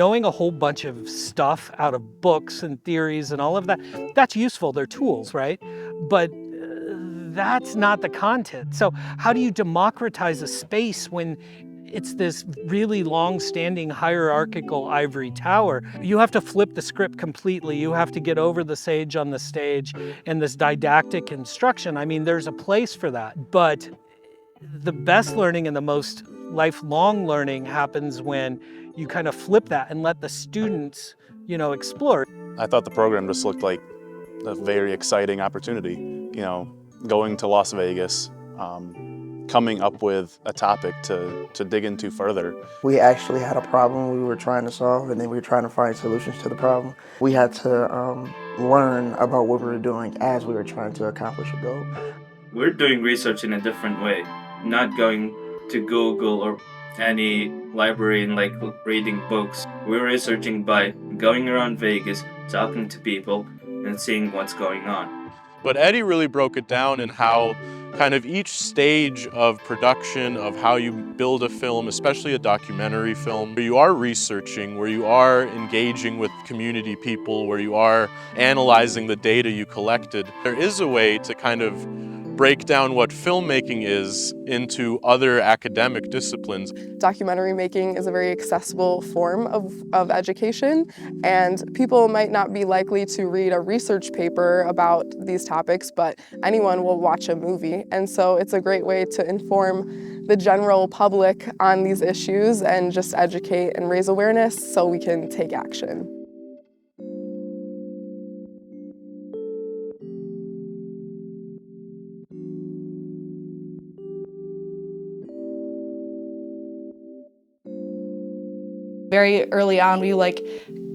knowing a whole bunch of stuff out of books and theories and all of that, that's useful. They're tools, right? But that's not the content. So how do you democratize a space when it's this really long-standing hierarchical ivory tower? You have to flip the script completely. You have to get over the sage on the stage and this didactic instruction. I mean, there's a place for that. But the best learning and the most lifelong learning happens when you kind of flip that and let the students, explore. I thought the program just looked like a very exciting opportunity. Going to Las Vegas, coming up with a topic to dig into further. We actually had a problem we were trying to solve, and then we were trying to find solutions to the problem. We had to learn about what we were doing as we were trying to accomplish a goal. We're doing research in a different way, not going to Google or any library and reading books. We're researching by going around Vegas, talking to people, and seeing what's going on. But Eddie really broke it down in how kind of each stage of production, of how you build a film, especially a documentary film, where you are researching, where you are engaging with community people, where you are analyzing the data you collected. There is a way to kind of break down what filmmaking is into other academic disciplines. Documentary making is a very accessible form of education, and people might not be likely to read a research paper about these topics, but anyone will watch a movie. And so it's a great way to inform the general public on these issues and just educate and raise awareness so we can take action. Very early on, we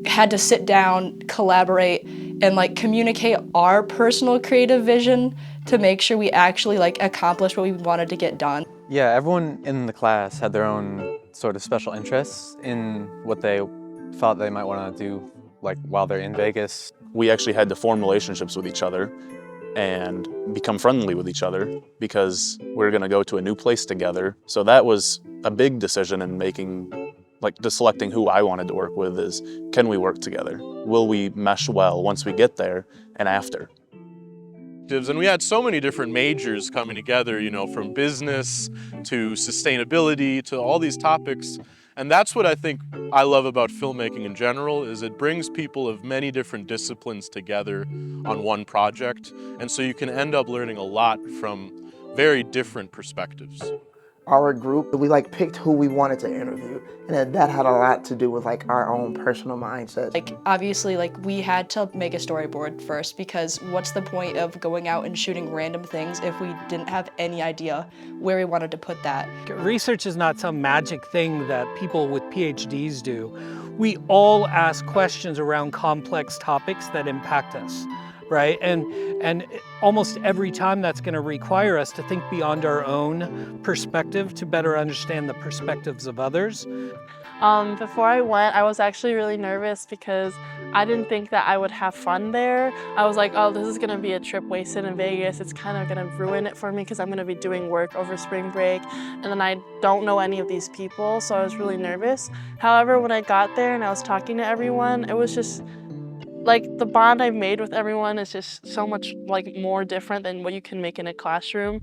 had to sit down, collaborate, and communicate our personal creative vision to make sure we actually accomplish what we wanted to get done. Yeah, everyone in the class had their own sort of special interests in what they thought they might want to do while they're in Vegas. We actually had to form relationships with each other and become friendly with each other because we're going to go to a new place together. So that was a big decision in making, just selecting who I wanted to work with is, can we work together? Will we mesh well once we get there and after? And we had so many different majors coming together, from business to sustainability to all these topics. And that's what I think I love about filmmaking in general, is it brings people of many different disciplines together on one project. And so you can end up learning a lot from very different perspectives. Our group, we picked who we wanted to interview, and that had a lot to do with our own personal mindset. Obviously, we had to make a storyboard first, because what's the point of going out and shooting random things if we didn't have any idea where we wanted to put that? Research is not some magic thing that people with PhDs do. We all ask questions around complex topics that impact us. Right? And almost every time that's going to require us to think beyond our own perspective to better understand the perspectives of others. Before I went, I was actually really nervous because I didn't think that I would have fun there. I was like, oh, this is going to be a trip wasted in Vegas. It's kind of going to ruin it for me because I'm going to be doing work over spring break, and then I don't know any of these people, so I was really nervous. However, when I got there and I was talking to everyone, it was just the bond I've made with everyone is just so much more different than what you can make in a classroom.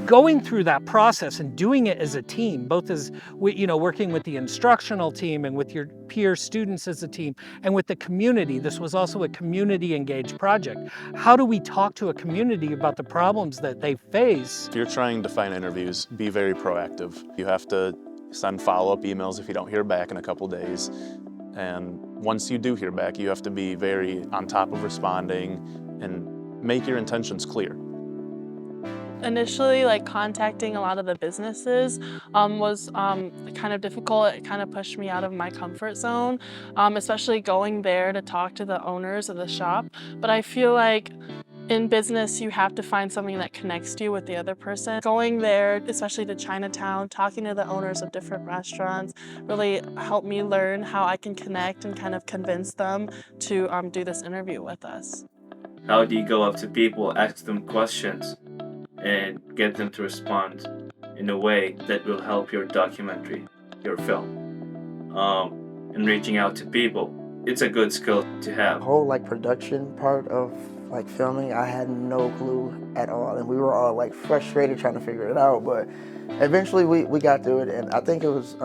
Going through that process and doing it as a team, both as working with the instructional team and with your peer students as a team and with the community. This was also a community engaged project. How do we talk to a community about the problems that they face? If you're trying to find interviews, be very proactive. You have to send follow-up emails if you don't hear back in a couple days. And once you do hear back, you have to be very on top of responding and make your intentions clear. Initially, like contacting a lot of the businesses was kind of difficult. It kind of pushed me out of my comfort zone, especially going there to talk to the owners of the shop. But I feel like in business, you have to find something that connects you with the other person. Going there, especially to Chinatown, talking to the owners of different restaurants, really helped me learn how I can connect and kind of convince them to do this interview with us. How do you go up to people, ask them questions, and get them to respond in a way that will help your documentary, your film? And reaching out to people, it's a good skill to have. The whole like production part of like filming, I had no clue at all, and we were all like frustrated trying to figure it out, but eventually we got through it. And I think it was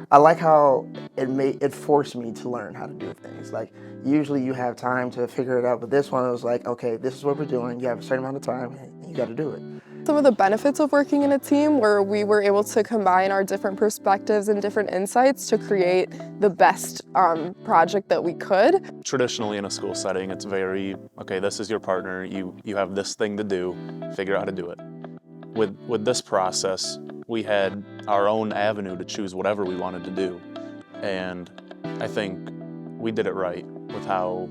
I like how it forced me to learn how to do things. Like usually you have time to figure it out, but this one it was like, okay, this is what we're doing, you have a certain amount of time and you got to do it. Some of the benefits of working in a team were we were able to combine our different perspectives and different insights to create the best project that we could. Traditionally in a school setting, it's very, okay, this is your partner, you have this thing to do, figure out how to do it. With this process, we had our own avenue to choose whatever we wanted to do. And I think we did it right with how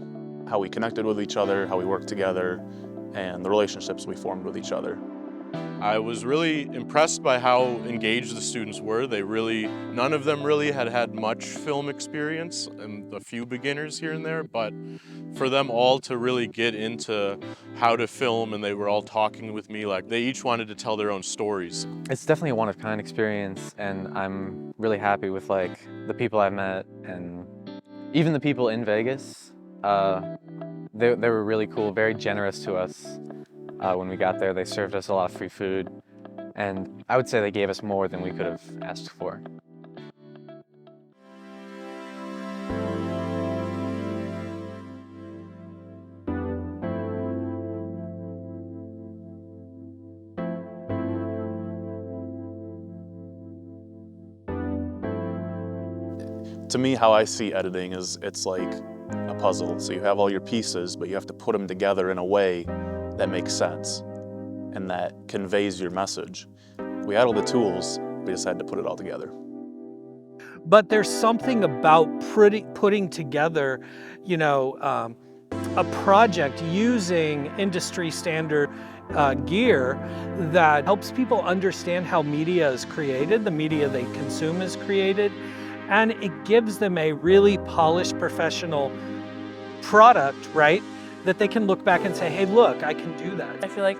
we connected with each other, how we worked together, and the relationships we formed with each other. I was really impressed by how engaged the students were. None of them really had much film experience, and a few beginners here and there, but for them all to really get into how to film, and they were all talking with me like they each wanted to tell their own stories. It's definitely a one-of-kind experience, and I'm really happy with like the people I've met, and even the people in Vegas. They were really cool, very generous to us. When we got there, they served us a lot of free food, and I would say they gave us more than we could have asked for. To me, how I see editing is it's like a puzzle. So you have all your pieces, but you have to put them together in a way that makes sense and that conveys your message. We had all the tools, we just had to put it all together. But there's something about putting together, you know, a project using industry standard gear that helps people understand how media is created, the media they consume is created, and it gives them a really polished professional product, right? That they can look back and say, hey, look, I can do that. I feel like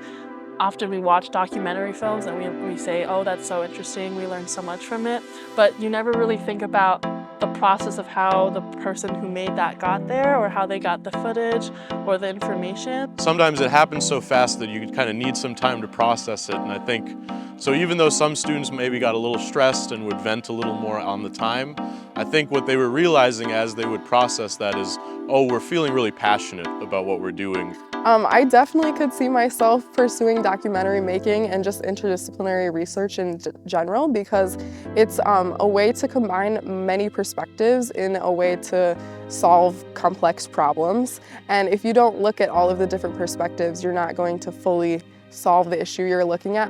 often we watch documentary films and we say, oh, that's so interesting, we learned so much from it, but you never really think about the process of how the person who made that got there, or how they got the footage or the information. Sometimes it happens so fast that you kind of need some time to process it, and I think, so even though some students maybe got a little stressed and would vent a little more on the time, I think what they were realizing as they would process that is, oh, we're feeling really passionate about what we're doing. I definitely could see myself pursuing documentary making and just interdisciplinary research in general, because it's a way to combine many perspectives in a way to solve complex problems. And if you don't look at all of the different perspectives, you're not going to fully solve the issue you're looking at.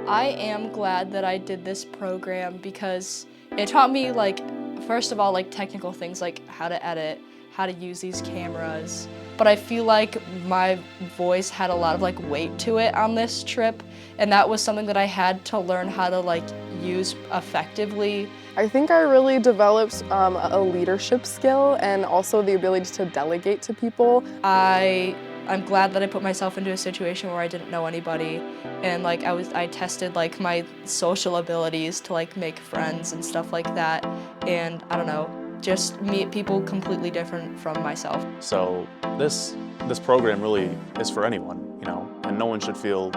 I am glad that I did this program because it taught me, like, first of all, like technical things like how to edit, how to use these cameras. But I feel like my voice had a lot of like weight to it on this trip, and that was something that I had to learn how to like use effectively. I think I really developed a leadership skill and also the ability to delegate to people. I'm glad that I put myself into a situation where I didn't know anybody, and like I tested like my social abilities to like make friends and stuff like that, and I don't know, just meet people completely different from myself. So this program really is for anyone, you know, and no one should feel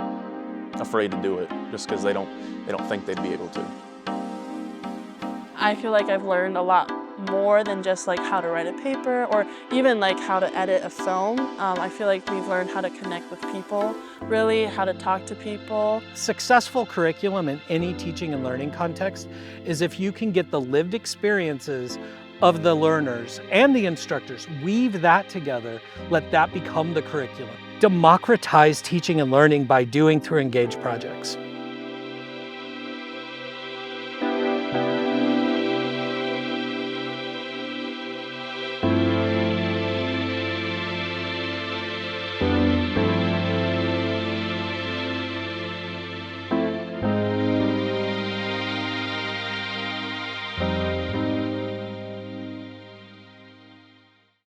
afraid to do it just because they don't think they'd be able to. I feel like I've learned a lot more than just like how to write a paper or even like how to edit a film. I feel like we've learned how to connect with people, really how to talk to people. Successful curriculum in any teaching and learning context is if you can get the lived experiences of the learners and the instructors, weave that together, let that become the curriculum. Democratize teaching and learning by doing through engaged projects.